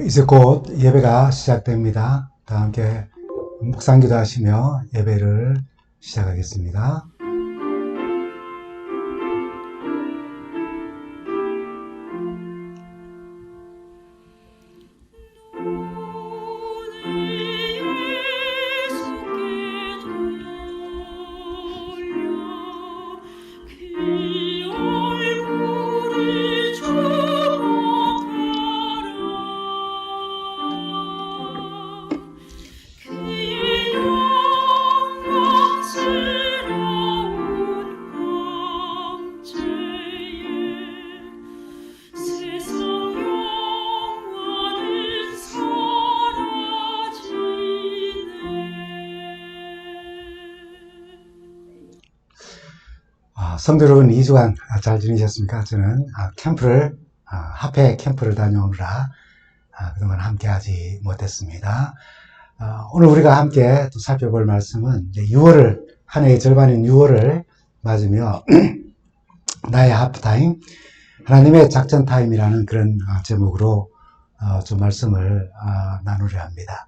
이제 곧 예배가 시작됩니다. 다 함께 묵상기도 하시며 예배를 시작하겠습니다. 성도 여러분, 2주간 잘 지내셨습니까? 저는 합회 캠프를 다녀오느라 그동안 함께 하지 못했습니다. 오늘 우리가 함께 또 살펴볼 말씀은 한 해의 절반인 6월을 맞으며 나의 하프타임, 하나님의 작전타임이라는 그런 제목으로 좀 말씀을 나누려 합니다.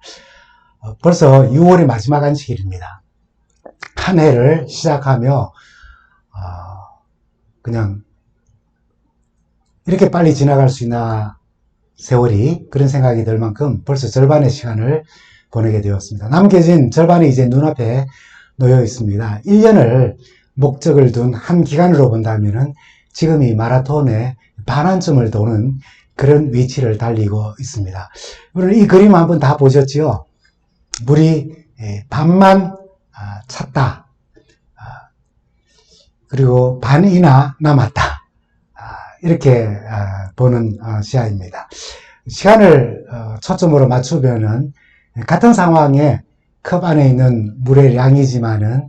벌써 6월이 마지막 안식일입니다. 한 해를 시작하며 그냥 이렇게 빨리 지나갈 수 있나 세월이, 그런 생각이 들 만큼 벌써 절반의 시간을 보내게 되었습니다. 남겨진 절반이 이제 눈앞에 놓여 있습니다. 1년을 목적을 둔 한 기간으로 본다면은 지금 이 마라톤의 반환점을 도는 그런 위치를 달리고 있습니다. 여러분, 이 그림 한번 다 보셨지요? 물이 반만 찼다. 그리고 반이나 남았다. 이렇게 보는 시야입니다. 시간을 초점으로 맞추면은 같은 상황에 컵 안에 있는 물의 양이지만은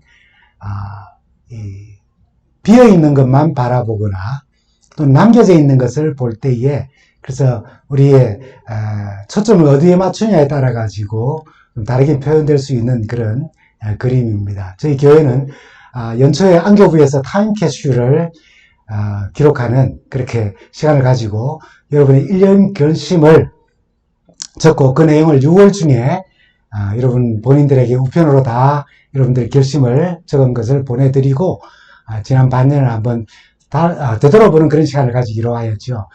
비어 있는 것만 바라보거나 또 남겨져 있는 것을 볼 때에, 그래서 우리의 초점을 어디에 맞추냐에 따라 가지고 좀 다르게 표현될 수 있는 그런 그림입니다. 저희 교회는 연초에 안교부에서 타임캡슐을 기록하는 그렇게 시간을 가지고 여러분의 1년 결심을 적고 그 내용을 6월 중에 여러분 본인들에게 우편으로 다 여러분들 결심을 적은 것을 보내드리고 지난 반년을 한번 되돌아보는 그런 시간을 가지기로 하였죠.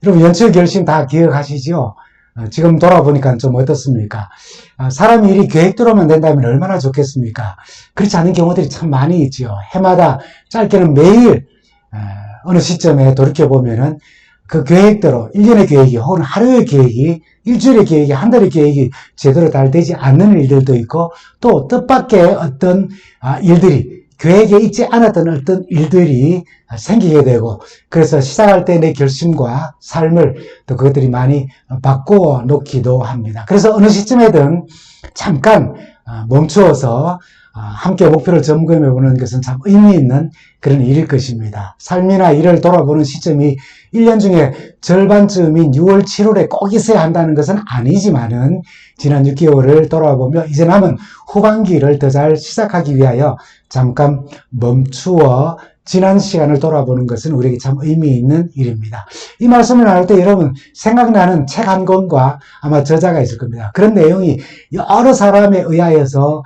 여러분, 연초의 결심 다 기억하시죠? 지금 돌아보니까 좀 어떻습니까? 사람이 일이 계획대로만 된다면 얼마나 좋겠습니까? 그렇지 않은 경우들이 참 많이 있죠. 해마다 짧게는 매일 어느 시점에 돌이켜보면은 그 계획대로 1년의 계획이 혹은 하루의 계획이, 일주일의 계획이, 한 달의 계획이 제대로 잘 되지 않는 일들도 있고, 또 뜻밖의 어떤 일들이, 계획에 있지 않았던 어떤 일들이 생기게 되고, 그래서 시작할 때 내 결심과 삶을 또 그것들이 많이 바꾸어 놓기도 합니다. 그래서 어느 시점에든 잠깐 멈추어서 함께 목표를 점검해 보는 것은 참 의미 있는 그런 일일 것입니다. 삶이나 일을 돌아보는 시점이 1년 중에 절반쯤인 6월, 7월에 꼭 있어야 한다는 것은 아니지만은 지난 6개월을 돌아보며 이제 남은 후반기를 더 잘 시작하기 위하여 잠깐 멈추어 지난 시간을 돌아보는 것은 우리에게 참 의미 있는 일입니다. 이 말씀을 나눌 때 여러분 생각나는 책 한 권과 아마 저자가 있을 겁니다. 그런 내용이 여러 사람에 의하여서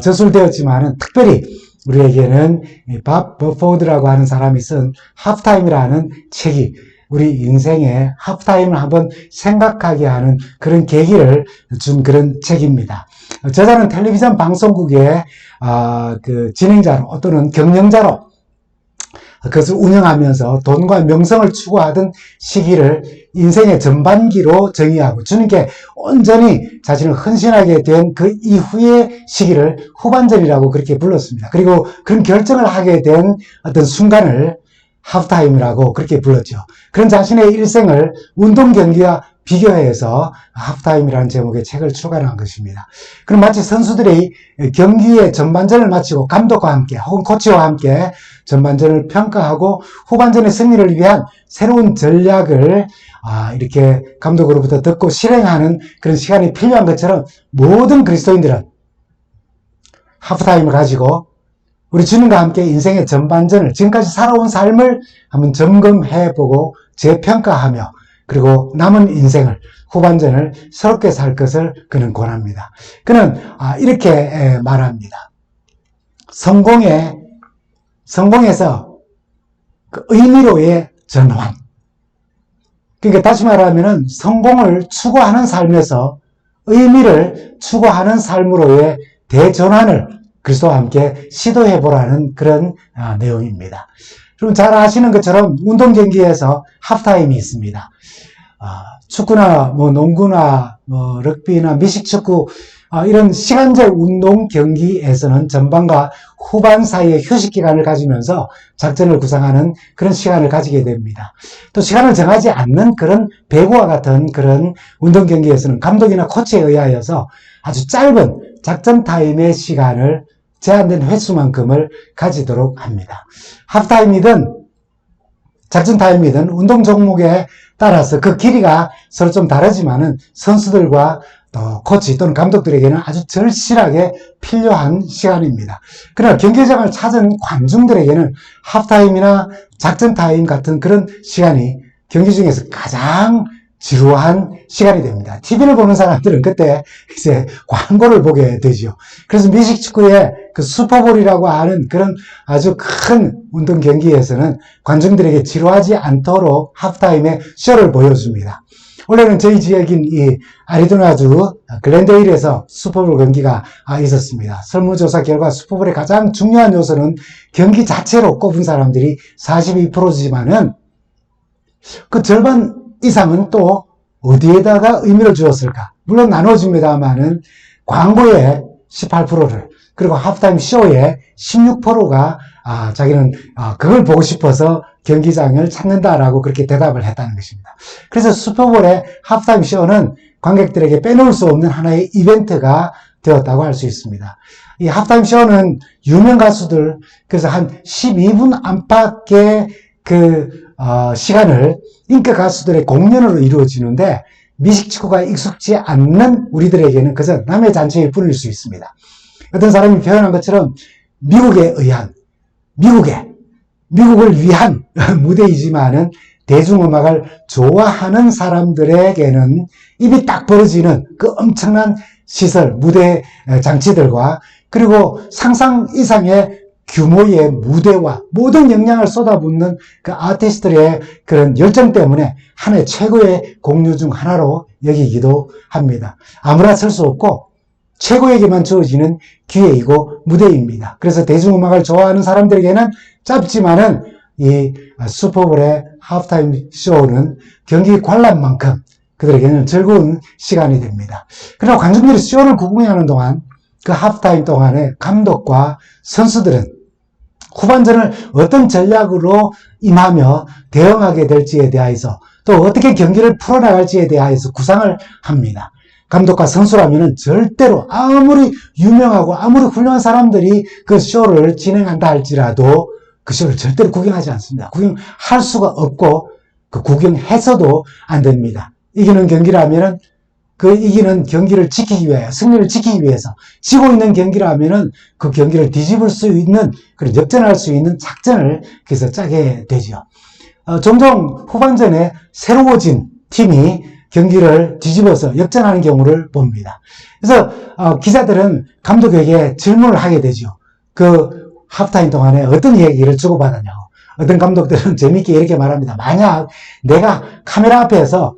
저술되었지만은 특별히 우리에게는 밥 버포드라고 하는 사람이 쓴 하프타임이라는 책이 우리 인생의 하프타임을 한번 생각하게 하는 그런 계기를 준 그런 책입니다. 저자는 텔레비전 방송국의 그 진행자로 또는 경영자로 그것을 운영하면서 돈과 명성을 추구하던 시기를 인생의 전반기로 정의하고 주님께 온전히 자신을 헌신하게 된 그 이후의 시기를 후반전이라고 그렇게 불렀습니다. 그리고 그런 결정을 하게 된 어떤 순간을 하프타임이라고 그렇게 불렀죠. 그런 자신의 일생을 운동 경기와 비교해서 하프타임이라는 제목의 책을 출간한 것입니다. 그럼 마치 선수들이 경기의 전반전을 마치고 감독과 함께 혹은 코치와 함께 전반전을 평가하고 후반전의 승리를 위한 새로운 전략을 이렇게 감독으로부터 듣고 실행하는 그런 시간이 필요한 것처럼 모든 그리스도인들은 하프타임을 가지고 우리 주님과 함께 인생의 전반전을, 지금까지 살아온 삶을 한번 점검해보고 재평가하며 그리고 남은 인생을, 후반전을 새롭게 살 것을 그는 권합니다. 그는 이렇게 말합니다. 성공에서 그 의미로의 전환. 그러니까 다시 말하면은 성공을 추구하는 삶에서 의미를 추구하는 삶으로의 대전환을 그리스도와 함께 시도해보라는 그런 내용입니다. 여러분 잘 아시는 것처럼 운동 경기에서 하프타임이 있습니다. 축구나 농구나 럭비나 미식축구 이런 시간제 운동 경기에서는 전반과 후반 사이에 휴식 기간을 가지면서 작전을 구상하는 그런 시간을 가지게 됩니다. 또 시간을 정하지 않는 그런 배구와 같은 그런 운동 경기에서는 감독이나 코치에 의하여서 아주 짧은 작전 타임의 시간을 제한된 횟수만큼을 가지도록 합니다. 하프타임이든 작전 타임이든 운동 종목에 따라서 그 길이가 서로 좀 다르지만은 선수들과 또 코치 또는 감독들에게는 아주 절실하게 필요한 시간입니다. 그러나 경기장을 찾은 관중들에게는 하프타임이나 작전 타임 같은 그런 시간이 경기 중에서 가장 지루한 시간이 됩니다. TV를 보는 사람들은 그때 이제 광고를 보게 되죠. 그래서 미식축구의 그 슈퍼볼이라고 하는 그런 아주 큰 운동 경기에서는 관중들에게 지루하지 않도록 하프타임에 쇼를 보여줍니다. 원래는 저희 지역인 이 아리조나주 글렌데일에서 슈퍼볼 경기가 있었습니다. 설문조사 결과 슈퍼볼의 가장 중요한 요소는 경기 자체로 꼽은 사람들이 42%지만은 그 절반 이상은 또 어디에다가 의미를 주었을까? 물론 나눠집니다만은 광고에 18%를 그리고 하프타임 쇼에 16%가 자기는 그걸 보고 싶어서 경기장을 찾는다라고 그렇게 대답을 했다는 것입니다. 그래서 슈퍼볼의 하프타임 쇼는 관객들에게 빼놓을 수 없는 하나의 이벤트가 되었다고 할 수 있습니다. 이 하프타임 쇼는 유명 가수들 그래서 한 12분 안팎의 시간을 인기 가수들의 공연으로 이루어지는데 미식축구가 익숙지 않는 우리들에게는 그저 남의 잔치일 뿐일 수 있습니다. 어떤 사람이 표현한 것처럼 미국을 위한 무대이지만은 대중음악을 좋아하는 사람들에게는 입이 딱 벌어지는 그 엄청난 시설, 무대 장치들과 그리고 상상 이상의 규모의 무대와 모든 역량을 쏟아붓는 그 아티스트들의 그런 열정 때문에 하나의 최고의 공유 중 하나로 여기기도 합니다. 아무나 할 수 없고 최고에게만 주어지는 기회이고 무대입니다. 그래서 대중음악을 좋아하는 사람들에게는 짧지만은 이 슈퍼볼의 하프타임 쇼는 경기 관람만큼 그들에게는 즐거운 시간이 됩니다. 그러나 관중들이 쇼를 구경하는 동안 그 하프타임 동안에 감독과 선수들은 후반전을 어떤 전략으로 임하며 대응하게 될지에 대하여서 또 어떻게 경기를 풀어나갈지에 대하여서 구상을 합니다. 감독과 선수라면은 절대로 아무리 유명하고 아무리 훌륭한 사람들이 그 쇼를 진행한다 할지라도 그 쇼를 절대로 구경하지 않습니다. 구경할 수가 없고 그 구경해서도 안 됩니다. 이기는 경기라면은 그 이기는 경기를 지키기 위해 승리를 지키기 위해서 지고 있는 경기라면은 그 경기를 뒤집을 수 있는 그런 역전할 수 있는 작전을 그래서 짜게 되죠. 종종 후반전에 새로워진 팀이 경기를 뒤집어서 역전하는 경우를 봅니다. 그래서 기자들은 감독에게 질문을 하게 되죠. 그 하프타임 동안에 어떤 얘기를 주고받았냐고. 어떤 감독들은 재밌게 이렇게 말합니다. 만약 내가 카메라 앞에서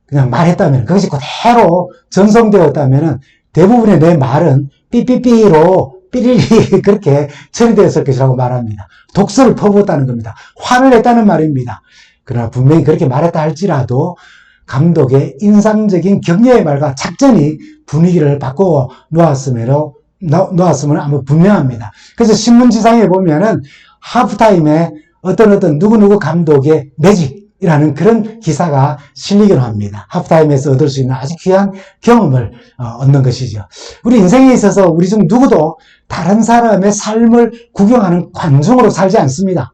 그냥 말했다면, 그것이 그대로 전송되었다면 대부분의 내 말은 삐삐삐로 삐리리 그렇게 처리되었을 것이라고 말합니다. 독설을 퍼부었다는 겁니다. 화를 냈다는 말입니다. 그러나 분명히 그렇게 말했다 할지라도 감독의 인상적인 격려의 말과 작전이 분위기를 바꾸어 놓았음은 아마 분명합니다. 그래서 신문지상에 보면은 하프타임에 어떤 누구누구 감독의 매직이라는 그런 기사가 실리기로 합니다. 하프타임에서 얻을 수 있는 아주 귀한 경험을 얻는 것이죠. 우리 인생에 있어서 우리 중 누구도 다른 사람의 삶을 구경하는 관중으로 살지 않습니다.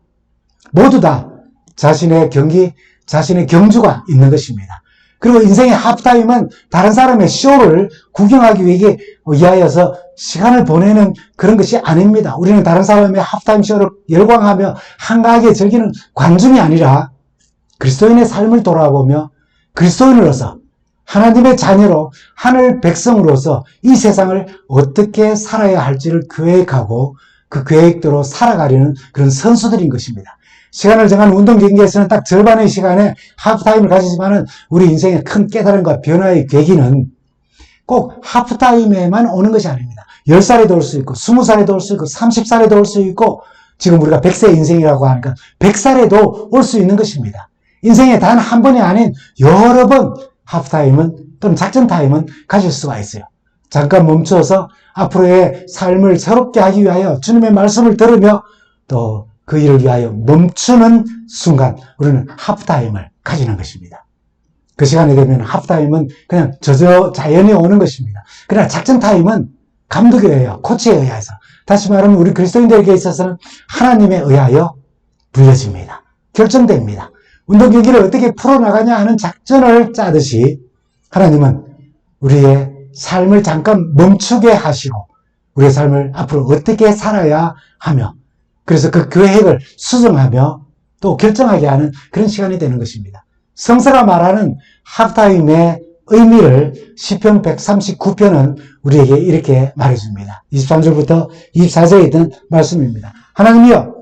모두 다 자신의 경주가 있는 것입니다. 그리고 인생의 하프타임은 다른 사람의 쇼를 구경하기 위하여서 시간을 보내는 그런 것이 아닙니다. 우리는 다른 사람의 하프타임 쇼를 열광하며 한가하게 즐기는 관중이 아니라 그리스도인의 삶을 돌아보며 그리스도인으로서 하나님의 자녀로 하늘 백성으로서 이 세상을 어떻게 살아야 할지를 계획하고 그 계획대로 살아가려는 그런 선수들인 것입니다. 시간을 정한 운동 경기에서는 딱 절반의 시간에 하프타임을 가지지만은 우리 인생의 큰 깨달음과 변화의 계기는 꼭 하프타임에만 오는 것이 아닙니다. 10살에도 올 수 있고 20살에도 올 수 있고 30살에도 올 수 있고 지금 우리가 100세 인생이라고 하니까 100살에도 올 수 있는 것입니다. 인생에 단 한 번이 아닌 여러 번 하프타임은 또는 작전타임은 가질 수가 있어요. 잠깐 멈춰서 앞으로의 삶을 새롭게 하기 위하여 주님의 말씀을 들으며 또 그 일을 위하여 멈추는 순간 우리는 하프타임을 가지는 것입니다. 그 시간이 되면 하프타임은 그냥 자연히 오는 것입니다. 그러나 작전타임은 감독에 의하여 코치에 의해서 다시 말하면 우리 그리스도인들에게 있어서는 하나님에 의하여 불려집니다. 결정됩니다. 운동 경기를 어떻게 풀어나가냐 하는 작전을 짜듯이 하나님은 우리의 삶을 잠깐 멈추게 하시고 우리의 삶을 앞으로 어떻게 살아야 하며 그래서 그 계획을 수정하며 또 결정하게 하는 그런 시간이 되는 것입니다. 성서가 말하는 하프타임의 의미를 시편 139편은 우리에게 이렇게 말해줍니다. 23절부터 24절에 있던 말씀입니다. 하나님이여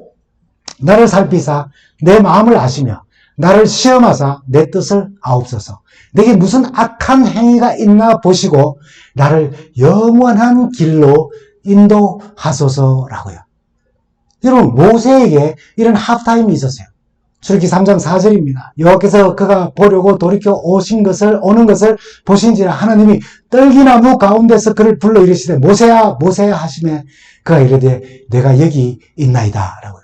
나를 살피사 내 마음을 아시며 나를 시험하사 내 뜻을 아옵소서. 내게 무슨 악한 행위가 있나 보시고 나를 영원한 길로 인도하소서라고요. 여러분 모세에게 이런 하프타임이 있었어요. 출애굽기 3장 4절입니다. 여호와께서 그가 보려고 돌이켜 오는 것을 보신지라 하나님이 떨기나무 가운데서 그를 불러 이르시되 모세야 모세야 하시매 그가 이르되 내가 여기 있나이다 라고요.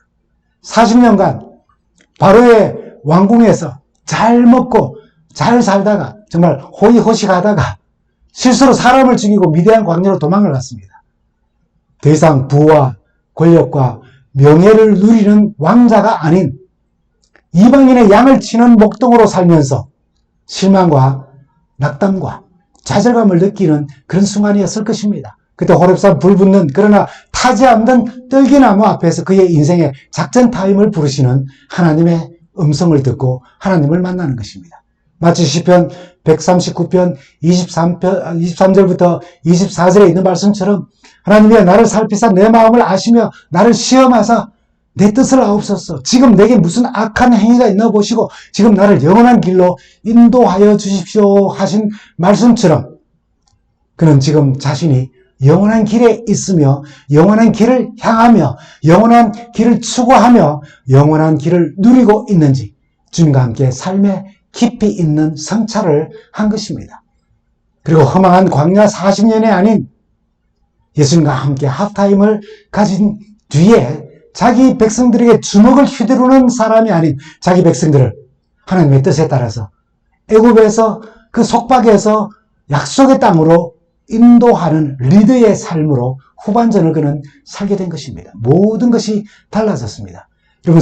40년간 바로의 왕궁에서 잘 먹고 잘 살다가 정말 호의호식하다가 실수로 사람을 죽이고 미디안 광야로 도망을 갔습니다. 더 이상 부와 권력과 명예를 누리는 왕자가 아닌 이방인의 양을 치는 목동으로 살면서 실망과 낙담과 좌절감을 느끼는 그런 순간이었을 것입니다. 그때 호렙산 불 붙는 그러나 타지 않는 떨기나무 앞에서 그의 인생의 작전 타임을 부르시는 하나님의 음성을 듣고 하나님을 만나는 것입니다. 마치 시편 139편 23절부터 24절에 있는 말씀처럼 하나님이 나를 살피사 내 마음을 아시며 나를 시험하사 내 뜻을 아옵소서. 지금 내게 무슨 악한 행위가 있나 보시고 지금 나를 영원한 길로 인도하여 주십시오 하신 말씀처럼 그는 지금 자신이 영원한 길에 있으며 영원한 길을 향하며 영원한 길을 추구하며 영원한 길을 누리고 있는지 주님과 함께 삶에 깊이 있는 성찰을 한 것입니다. 그리고 허망한 광야 40년이 아닌 예수님과 함께 하프타임을 가진 뒤에 자기 백성들에게 주먹을 휘두르는 사람이 아닌 자기 백성들을 하나님의 뜻에 따라서 애굽에서 그 속박에서 약속의 땅으로 인도하는 리더의 삶으로 후반전을 그는 살게 된 것입니다. 모든 것이 달라졌습니다. 여러분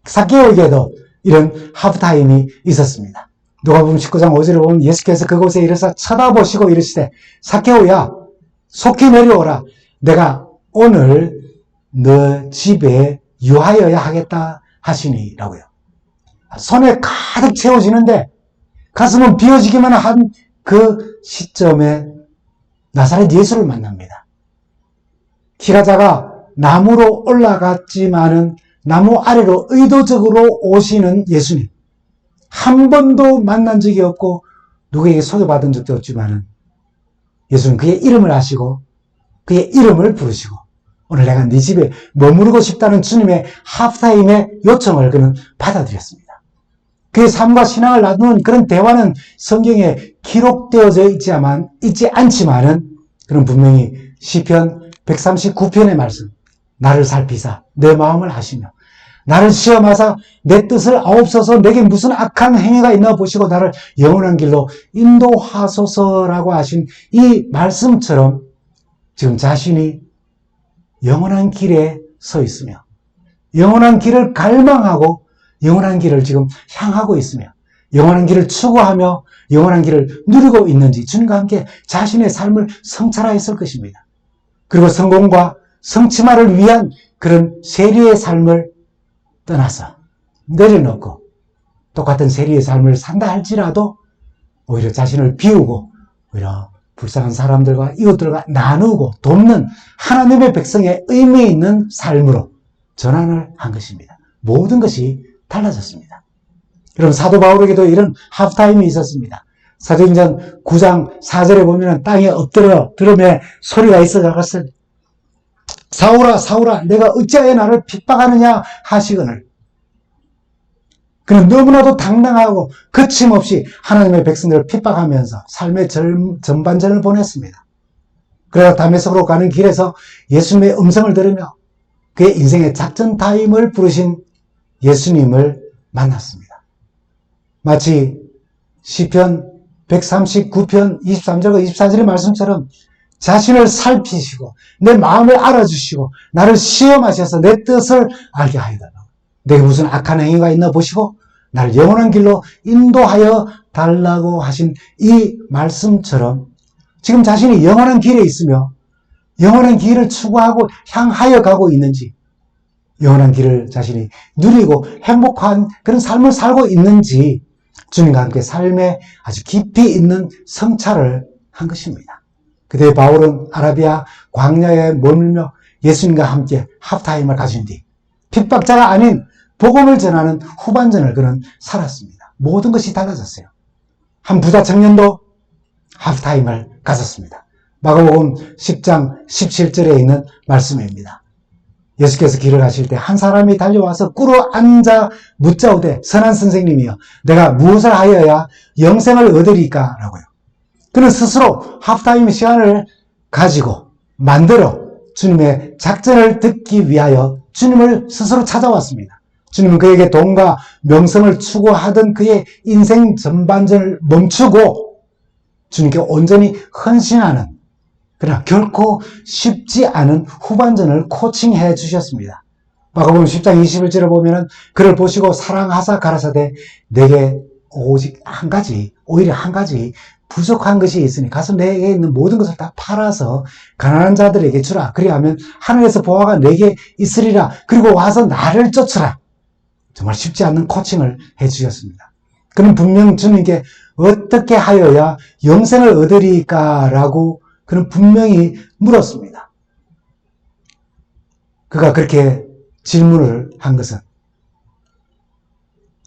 삭개오에게도 이런 하프타임이 있었습니다. 누가복음 19장 5절에 보면 예수께서 그곳에 이르사 쳐다보시고 이르시되 삭개오야 속히 내려오라. 내가 오늘 너 집에 유하여야 하겠다 하시니라고요. 손에 가득 채워지는데 가슴은 비어지기만 한 그 시점에 나사렛 예수를 만납니다. 키가 작아 나무로 올라갔지만은 나무 아래로 의도적으로 오시는 예수님. 한 번도 만난 적이 없고 누구에게 소개받은 적도 없지만은 예수는 그의 이름을 아시고 그의 이름을 부르시고 오늘 내가 네 집에 머무르고 싶다는 주님의 하프타임의 요청을 그는 받아들였습니다. 그의 삶과 신앙을 나누는 그런 대화는 성경에 기록되어져 있지 않지만은 그는 분명히 시편 139편의 말씀 나를 살피사 내 마음을 아시며 나를 시험하사 내 뜻을 아옵소서. 내게 무슨 악한 행위가 있나 보시고 나를 영원한 길로 인도하소서라고 하신 이 말씀처럼 지금 자신이 영원한 길에 서 있으며 영원한 길을 갈망하고 영원한 길을 지금 향하고 있으며 영원한 길을 추구하며 영원한 길을 누리고 있는지 주님과 함께 자신의 삶을 성찰하였을 것입니다. 그리고 성공과 성취만을 위한 그런 세리의 삶을 떠나서 내려놓고 똑같은 세리의 삶을 산다 할지라도 오히려 자신을 비우고 오히려 불쌍한 사람들과 이웃들과 나누고 돕는 하나님의 백성의 의미 있는 삶으로 전환을 한 것입니다. 모든 것이 달라졌습니다. 여러분, 사도 바울에게도 이런 하프타임이 있었습니다. 사도행전 9장 4절에 보면 땅에 엎드려 들음에 소리가 있어가서 사울아 사울아 내가 어찌하여 나를 핍박하느냐 하시거늘. 그는 너무나도 당당하고 거침없이 하나님의 백성들을 핍박하면서 삶의 전반전을 보냈습니다. 그러다 다메섹으로 가는 길에서 예수님의 음성을 들으며 그의 인생의 작전 타임을 부르신 예수님을 만났습니다. 마치 시편 139편 23절과 24절의 말씀처럼 자신을 살피시고 내 마음을 알아주시고 나를 시험하셔서 내 뜻을 알게 하여달라고. 내게 무슨 악한 행위가 있나 보시고 나를 영원한 길로 인도하여 달라고 하신 이 말씀처럼 지금 자신이 영원한 길에 있으며 영원한 길을 추구하고 향하여 가고 있는지, 영원한 길을 자신이 누리고 행복한 그런 삶을 살고 있는지 주님과 함께 삶에 아주 깊이 있는 성찰을 한 것입니다. 그때 바울은 아라비아 광야에 머물며 예수님과 함께 하프타임을 가진 뒤 핍박자가 아닌 복음을 전하는 후반전을 그는 살았습니다. 모든 것이 달라졌어요. 한 부자 청년도 하프타임을 가졌습니다. 마가복음 10장 17절에 있는 말씀입니다. 예수께서 길을 가실 때 한 사람이 달려와서 꿇어 앉아 묻자오되 선한 선생님이여 내가 무엇을 하여야 영생을 얻으리까? 라고요. 그는 스스로 하프타임 시간을 가지고 만들어 주님의 작전을 듣기 위하여 주님을 스스로 찾아왔습니다. 주님은 그에게 돈과 명성을 추구하던 그의 인생 전반전을 멈추고 주님께 온전히 헌신하는, 그러나 결코 쉽지 않은 후반전을 코칭해 주셨습니다. 마가복음 10장 21절에 보면은 그를 보시고 사랑하사 가라사대 내게 오직 한 가지, 오히려 한 가지 부족한 것이 있으니 가서 내게 있는 모든 것을 다 팔아서 가난한 자들에게 주라. 그리하면 하늘에서 보화가 내게 있으리라. 그리고 와서 나를 쫓으라. 정말 쉽지 않는 코칭을 해 주셨습니다. 그는 분명 주님께 어떻게 하여야 영생을 얻으리까? 라고 그는 분명히 물었습니다. 그가 그렇게 질문을 한 것은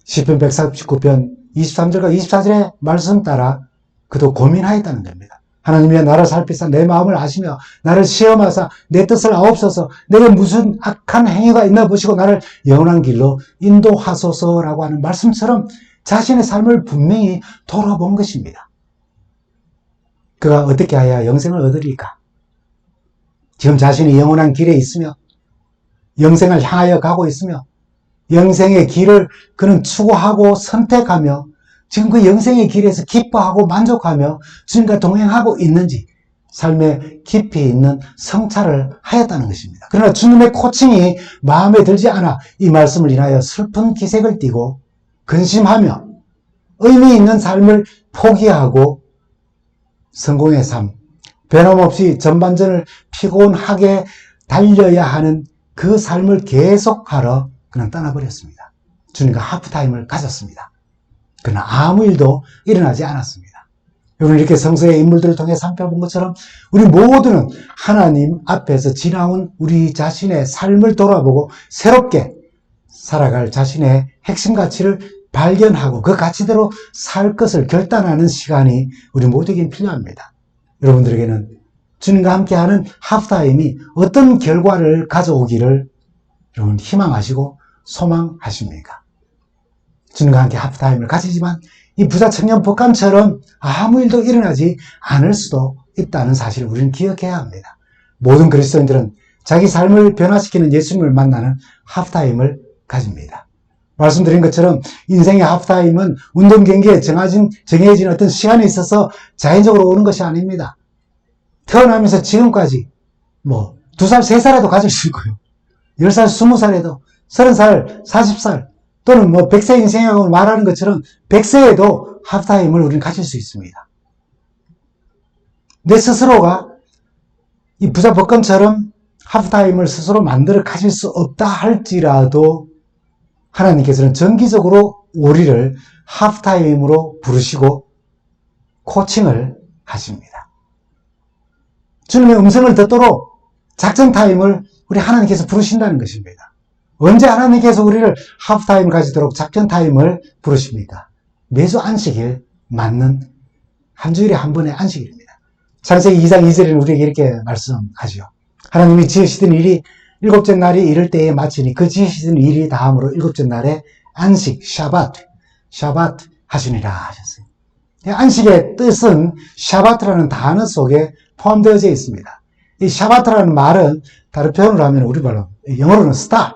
시편 139편 23절과 24절의 말씀 따라 그도 고민하였다는 겁니다. 하나님이여 나를 살피사 내 마음을 아시며 나를 시험하사 내 뜻을 아옵소서. 내게 무슨 악한 행위가 있나 보시고 나를 영원한 길로 인도하소서라고 하는 말씀처럼 자신의 삶을 분명히 돌아본 것입니다. 그가 어떻게 하여야 영생을 얻으리까? 지금 자신이 영원한 길에 있으며 영생을 향하여 가고 있으며 영생의 길을 그는 추구하고 선택하며 지금 그 영생의 길에서 기뻐하고 만족하며 주님과 동행하고 있는지 삶에 깊이 있는 성찰을 하였다는 것입니다. 그러나 주님의 코칭이 마음에 들지 않아 이 말씀을 인하여 슬픈 기색을 띠고 근심하며 의미 있는 삶을 포기하고 성공의 삶, 변함없이 전반전을 피곤하게 달려야 하는 그 삶을 계속하러 그냥 떠나버렸습니다. 주님과 하프타임을 가졌습니다. 그러나 아무 일도 일어나지 않았습니다. 여러분, 이렇게 성서의 인물들을 통해 살펴본 것처럼 우리 모두는 하나님 앞에서 지나온 우리 자신의 삶을 돌아보고 새롭게 살아갈 자신의 핵심 가치를 발견하고 그 가치대로 살 것을 결단하는 시간이 우리 모두에게 필요합니다. 여러분들에게는 주님과 함께하는 하프타임이 어떤 결과를 가져오기를 여러분 희망하시고 소망하십니까? 주님과 함께 하프타임을 가지지만 이 부자 청년 복감처럼 아무 일도 일어나지 않을 수도 있다는 사실을 우리는 기억해야 합니다. 모든 그리스도인들은 자기 삶을 변화시키는 예수님을 만나는 하프타임을 가집니다. 말씀드린 것처럼 인생의 하프타임은 운동 경기에 정해진 어떤 시간에 있어서 자연적으로 오는 것이 아닙니다. 태어나면서 지금까지 2살, 3살에도 가질 수 있고요. 10살, 20살에도 30살, 40살 또는 100세 인생이라고 말하는 것처럼 100세에도 하프타임을 우리는 가질 수 있습니다. 내 스스로가 이 부자 복권처럼 하프타임을 스스로 만들어 가질 수 없다 할지라도 하나님께서는 정기적으로 우리를 하프타임으로 부르시고 코칭을 하십니다. 주님의 음성을 듣도록 작전 타임을 우리 하나님께서 부르신다는 것입니다. 언제 하나님께서 우리를 하프타임 가지도록 작전 타임을 부르십니까? 매주 안식일 맞는 한 주일에 한 번의 안식일입니다. 창세기 2장 2절에는 우리에게 이렇게 말씀하죠. 하나님이 지으시던 일이 일곱째 날이 이를 때에 마치니 그 지으시던 일이 다음으로 일곱째 날에 안식, 샤바트 하시니라 하셨어요. 안식의 뜻은 샤바트라는 단어 속에 포함되어져 있습니다. 이 샤바트라는 말은 다른 표현으로 하면 우리 말로 영어로는 stop,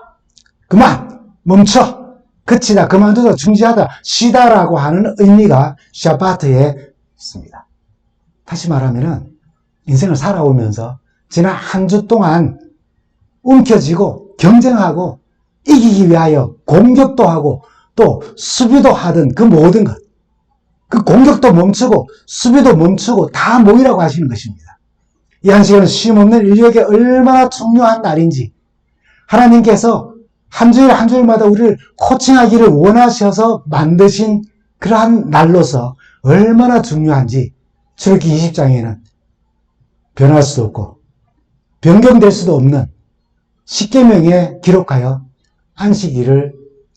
그만, 멈춰, 그치다, 그만두다, 중지하다, 쉬다라고 하는 의미가 샤바트에 있습니다. 다시 말하면은 인생을 살아오면서 지난 한 주 동안 움켜쥐고 경쟁하고 이기기 위하여 공격도 하고 또 수비도 하던 그 모든 것, 그 공격도 멈추고 수비도 멈추고 다 모이라고 하시는 것입니다. 이 안식일은 쉼 없는 인류에게 얼마나 중요한 날인지 하나님께서 한 주일 한 주일마다 우리를 코칭하기를 원하셔서 만드신 그러한 날로서 얼마나 중요한지 출애굽기 20장에는 변할 수도 없고 변경될 수도 없는 십계명에 기록하여 안식일을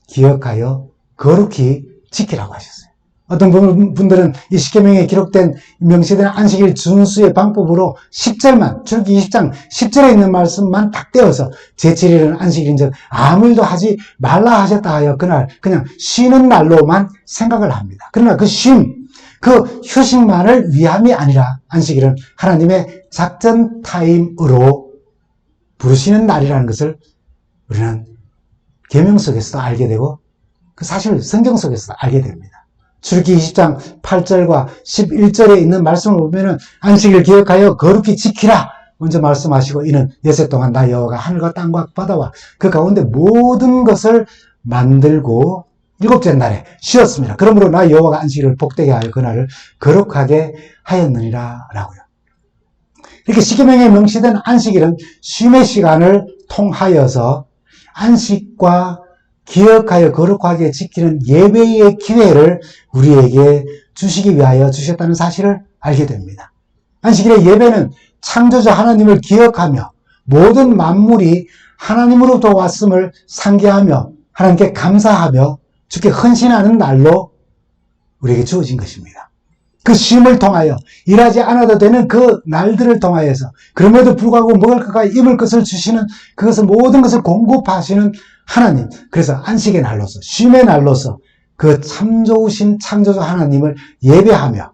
기억하여 거룩히 지키라고 하셨어요. 어떤 분들은 이 십계명에 기록된 명시된 안식일 준수의 방법으로 10절만, 출애굽기 20장 10절에 있는 말씀만 딱 떼어서 제7일은 안식일인즉 아무 일도 하지 말라 하셨다 하여 그날 그냥 쉬는 날로만 생각을 합니다. 그러나 그 쉼, 그 휴식만을 위함이 아니라 안식일은 하나님의 작전 타임으로 부르시는 날이라는 것을 우리는 계명 속에서도 알게 되고 그 사실 성경 속에서도 알게 됩니다. 출애굽기 20장 8절과 11절에 있는 말씀을 보면은 안식일을 기억하여 거룩히 지키라 먼저 말씀하시고 이는 엿새 동안 나 여호와가 하늘과 땅과 바다와 그 가운데 모든 것을 만들고 일곱째 날에 쉬었습니다. 그러므로 나 여호와가 안식일을 복되게 하여 그날을 거룩하게 하였느니라 라고요. 이렇게 십계명에 명시된 안식일은 쉼의 시간을 통하여서 안식과 기억하여 거룩하게 지키는 예배의 기회를 우리에게 주시기 위하여 주셨다는 사실을 알게 됩니다. 안식일의 예배는 창조자 하나님을 기억하며 모든 만물이 하나님으로부터 왔음을 상기하며 하나님께 감사하며 주께 헌신하는 날로 우리에게 주어진 것입니다. 그 쉼을 통하여 일하지 않아도 되는 그 날들을 통하여서 그럼에도 불구하고 먹을 것과 입을 것을 주시는 그것을 모든 것을 공급하시는 하나님, 그래서 안식의 날로서 쉼의 날로서 그 참 좋으신 창조자 하나님을 예배하며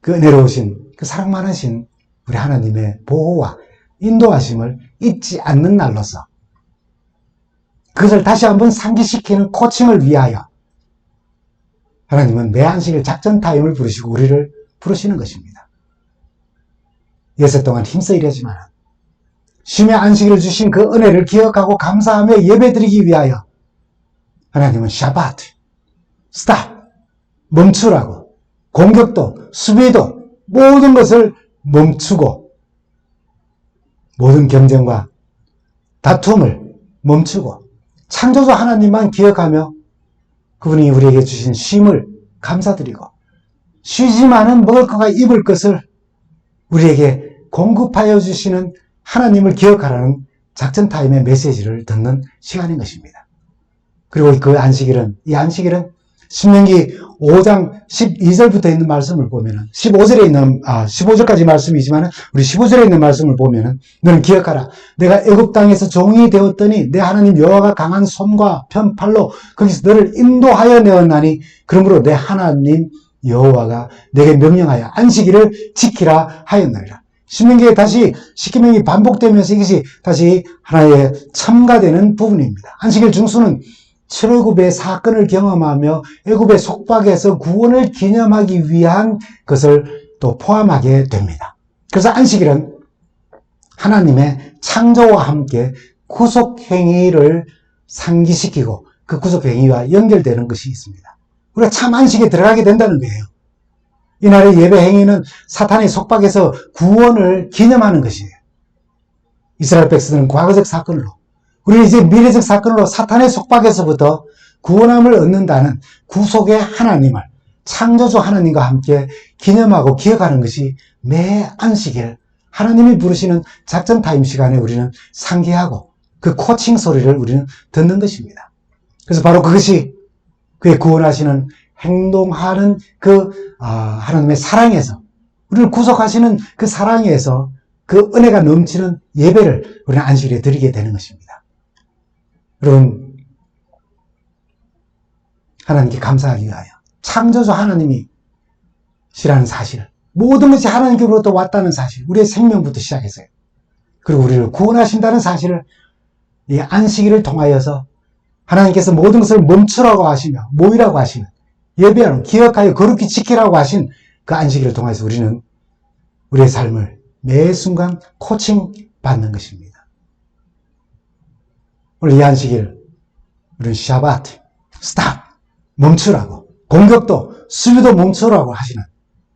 그 은혜로우신 그 사랑 많으신 우리 하나님의 보호와 인도하심을 잊지 않는 날로서 그것을 다시 한번 상기시키는 코칭을 위하여 하나님은 매 안식일 작전 타임을 부르시고 우리를 부르시는 것입니다. 엿새 동안 힘써 일하지만 쉼의 안식일을 주신 그 은혜를 기억하고 감사하며 예배드리기 위하여 하나님은 샤바트, 스탑, 멈추라고 공격도 수비도 모든 것을 멈추고 모든 경쟁과 다툼을 멈추고 창조주 하나님만 기억하며 그분이 우리에게 주신 쉼을 감사드리고 쉬지만은 먹을 것과 입을 것을 우리에게 공급하여 주시는 하나님을 기억하라는 작전 타임의 메시지를 듣는 시간인 것입니다. 그리고 이 안식일은 신명기 5장 12절부터 있는 말씀을 보면은 15절까지 말씀이지만 우리 15절에 있는 말씀을 보면은 너는 기억하라. 내가 애굽 땅에서 종이 되었더니 내 하나님 여호와가 강한 손과 편팔로 거기서 너를 인도하여 내었나니 그러므로 내 하나님 여호와가 내게 명령하여 안식일을 지키라 하였느니라. 신명기에 다시 십계명이 반복되면서 이것이 다시 하나의 첨가되는 부분입니다. 안식일 중수는 출애굽의 사건을 경험하며 애굽의 속박에서 구원을 기념하기 위한 것을 또 포함하게 됩니다. 그래서 안식일은 하나님의 창조와 함께 구속행위를 상기시키고 그 구속행위와 연결되는 것이 있습니다. 우리가 참 안식에 들어가게 된다는 거예요. 이날의 예배 행위는 사탄의 속박에서 구원을 기념하는 것이에요. 이스라엘 백성들은 과거적 사건으로 우리는 이제 미래적 사건으로 사탄의 속박에서부터 구원함을 얻는다는 구속의 하나님을 창조주 하나님과 함께 기념하고 기억하는 것이 매 안식일 하나님이 부르시는 작전 타임 시간에 우리는 상기하고 그 코칭 소리를 우리는 듣는 것입니다. 그래서 바로 그것이 그의 구원하시는 행동하는 하나님의 사랑에서 우리를 구속하시는 그 사랑에서 그 은혜가 넘치는 예배를 우리는 안식일에 드리게 되는 것입니다. 여러분, 하나님께 감사하기 위하여 창조주 하나님이 시라는 사실, 모든 것이 하나님께로부터 왔다는 사실, 우리의 생명부터 시작해서요. 그리고 우리를 구원하신다는 사실을 이 안식일을 통하여서 하나님께서 모든 것을 멈추라고 하시며 모이라고 하시는, 예배하는, 기억하여 거룩히 지키라고 하신 그 안식일을 통해서 우리는 우리의 삶을 매 순간 코칭 받는 것입니다. 오늘 이 안식일 우리는 샤바트, 스탑, 멈추라고, 공격도 수비도 멈추라고 하시는,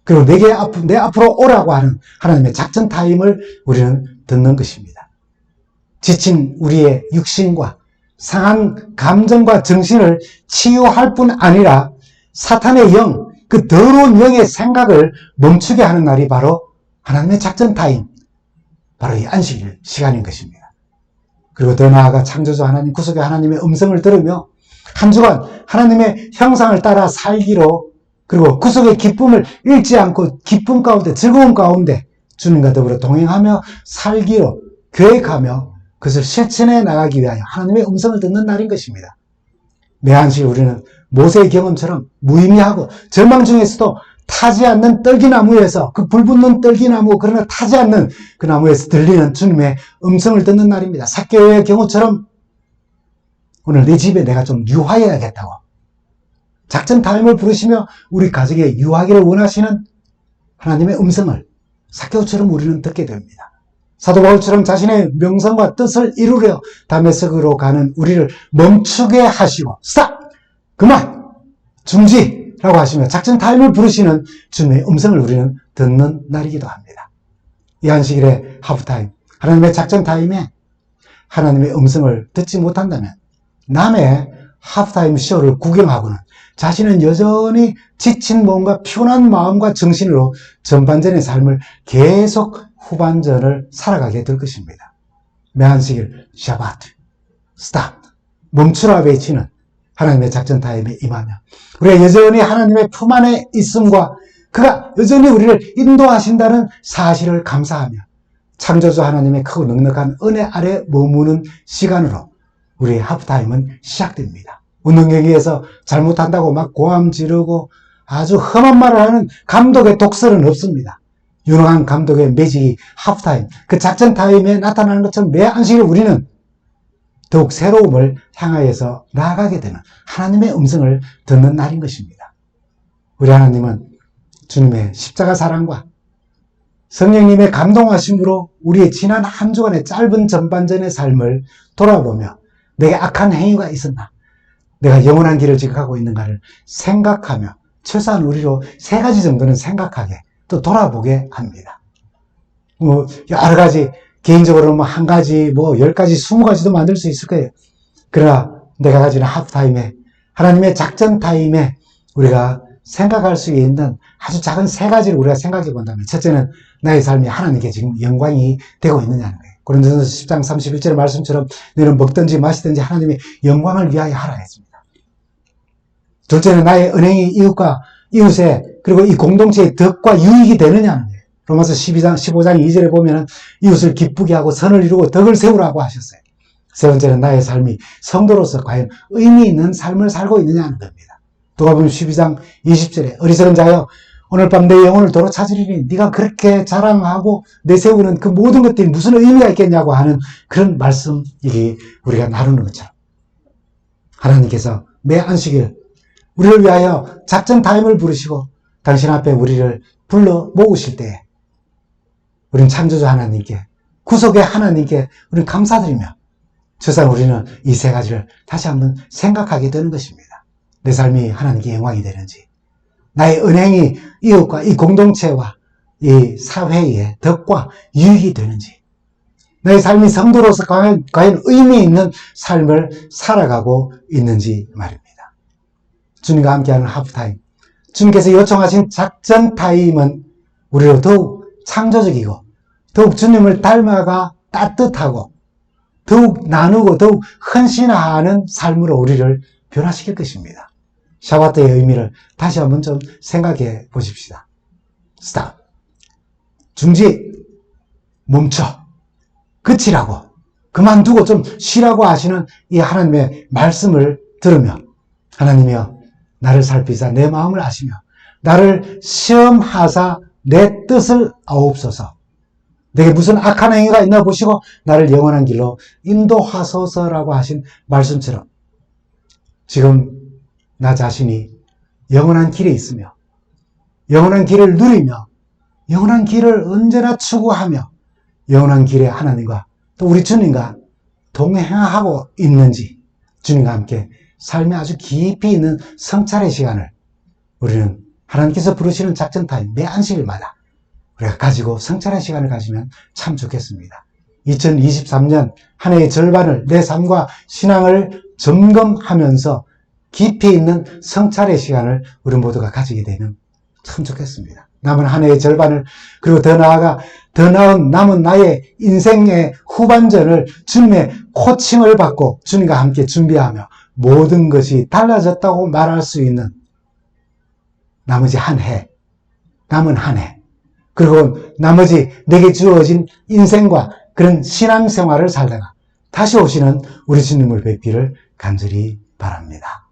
그리고 내 앞으로 오라고 하는 하나님의 작전 타임을 우리는 듣는 것입니다. 지친 우리의 육신과 상한 감정과 정신을 치유할 뿐 아니라 사탄의 영, 그 더러운 영의 생각을 멈추게 하는 날이 바로 하나님의 작전 타임, 바로 이 안식일 시간인 것입니다. 그리고 더 나아가 창조주 하나님, 구속의 하나님의 음성을 들으며 한 주간 하나님의 형상을 따라 살기로, 그리고 구속의 기쁨을 잃지 않고 기쁨 가운데, 즐거움 가운데 주님과 더불어 동행하며 살기로 계획하며 그것을 실천해 나가기 위하여 하나님의 음성을 듣는 날인 것입니다. 매 안식일 우리는 모세의 경험처럼 무의미하고 절망 중에서도 타지 않는 떨기나무에서, 그 불붙는 떨기나무, 그러나 타지 않는 그 나무에서 들리는 주님의 음성을 듣는 날입니다. 삭개오의 경우처럼 오늘 내 집에 내가 좀 유하해야겠다고 작전 타임을 부르시며 우리 가족에 유하기를 원하시는 하나님의 음성을 삭개오처럼 우리는 듣게 됩니다. 사도 바울처럼 자신의 명성과 뜻을 이루려 다메섹으로 가는 우리를 멈추게 하시고 스탑! 그만! 중지라고 하시며 작전 타임을 부르시는 주님의 음성을 우리는 듣는 날이기도 합니다. 이 안식일의 하프타임, 하나님의 작전 타임에 하나님의 음성을 듣지 못한다면 남의 하프타임 쇼를 구경하고는 자신은 여전히 지친 몸과 피곤한 마음과 정신으로 전반전의 삶을 계속 후반전을 살아가게 될 것입니다. 매 안식일 샤바트, 스탑, 멈추라 외치는 하나님의 작전 타임에 임하며 우리가 여전히 하나님의 품 안에 있음과 그가 여전히 우리를 인도하신다는 사실을 감사하며 창조주 하나님의 크고 넉넉한 은혜 아래 머무는 시간으로 우리의 하프타임은 시작됩니다. 운동 경기에서 잘못한다고 막 고함 지르고 아주 험한 말을 하는 감독의 독설은 없습니다. 유능한 감독의 매직이 하프타임, 그 작전 타임에 나타나는 것처럼 매 안식일 우리는 더욱 새로움을 향하여서 나아가게 되는 하나님의 음성을 듣는 날인 것입니다. 우리 하나님은 주님의 십자가 사랑과 성령님의 감동하심으로 우리의 지난 한 주간의 짧은 전반전의 삶을 돌아보며 내게 악한 행위가 있었나, 내가 영원한 길을 지켜가고 있는가를 생각하며 최소한 우리로 3가지 정도는 생각하게 또 돌아보게 합니다. 여러 가지, 개인적으로는 1가지, 10가지, 20가지도 만들 수 있을 거예요. 그러나 내가 가지는 하프타임에, 하나님의 작전 타임에 우리가 생각할 수 있는 아주 작은 3가지를 우리가 생각해 본다면, 첫째는 나의 삶이 하나님께 지금 영광이 되고 있느냐는 거예요. 고린도전서 10장 31절의 말씀처럼 너는 먹든지 마시든지 하나님의 영광을 위하여 하라 했습니다. 둘째는 나의 은행이 이웃과 이웃에, 그리고 이 공동체의 덕과 유익이 되느냐는 거예요. 로마서 15장 2절에 보면은 이웃을 기쁘게 하고 선을 이루고 덕을 세우라고 하셨어요. 세 번째는 나의 삶이 성도로서 과연 의미 있는 삶을 살고 있느냐는 겁니다. 누가복음 12장 20절에 어리석은 자여 오늘 밤 내 영혼을 도로 찾으리니 네가 그렇게 자랑하고 내세우는 그 모든 것들이 무슨 의미가 있겠냐고 하는 그런 말씀이 우리가 나누는 것처럼 하나님께서 매 안식일 우리를 위하여 작전 타임을 부르시고 당신 앞에 우리를 불러 모으실 때에 우리는 창조주 하나님께, 구속의 하나님께 우리는 감사드리며 최소한 우리는 이 3가지를 다시 한번 생각하게 되는 것입니다. 내 삶이 하나님께 영광이 되는지, 나의 은행이 이웃과 이 공동체와 이 사회의 덕과 유익이 되는지, 나의 삶이 성도로서 과연 의미 있는 삶을 살아가고 있는지 말입니다. 주님과 함께하는 하프타임, 주님께서 요청하신 작전 타임은 우리로 더욱 창조적이고 더욱 주님을 닮아가 따뜻하고 더욱 나누고 더욱 헌신하는 삶으로 우리를 변화시킬 것입니다. 샤바트의 의미를 다시 한번 좀 생각해 보십시다. 스탑. 중지. 멈춰. 끝이라고. 그만두고 좀 쉬라고 하시는 이 하나님의 말씀을 들으며 하나님이여 나를 살피사 내 마음을 아시며 나를 시험하사 내 뜻을 아옵소서. 내게 무슨 악한 행위가 있나 보시고 나를 영원한 길로 인도하소서라고 하신 말씀처럼 지금 나 자신이 영원한 길에 있으며 영원한 길을 누리며 영원한 길을 언제나 추구하며 영원한 길에 하나님과 또 우리 주님과 동행하고 있는지 주님과 함께 삶에 아주 깊이 있는 성찰의 시간을 우리는 하나님께서 부르시는 작전 타임 매 안식일마다 우리가 가지고 성찰의 시간을 가지면 참 좋겠습니다. 2023년 한 해의 절반을 내 삶과 신앙을 점검하면서 깊이 있는 성찰의 시간을 우리 모두가 가지게 되면 참 좋겠습니다. 남은 한 해의 절반을 그리고 더 나아가 더 나은 남은 나의 인생의 후반전을 주님의 코칭을 받고 주님과 함께 준비하며 모든 것이 달라졌다고 말할 수 있는 나머지 한 해, 남은 한 해, 그리고 나머지 내게 주어진 인생과 그런 신앙생활을 살다가 다시 오시는 우리 주님을 뵙기를 간절히 바랍니다.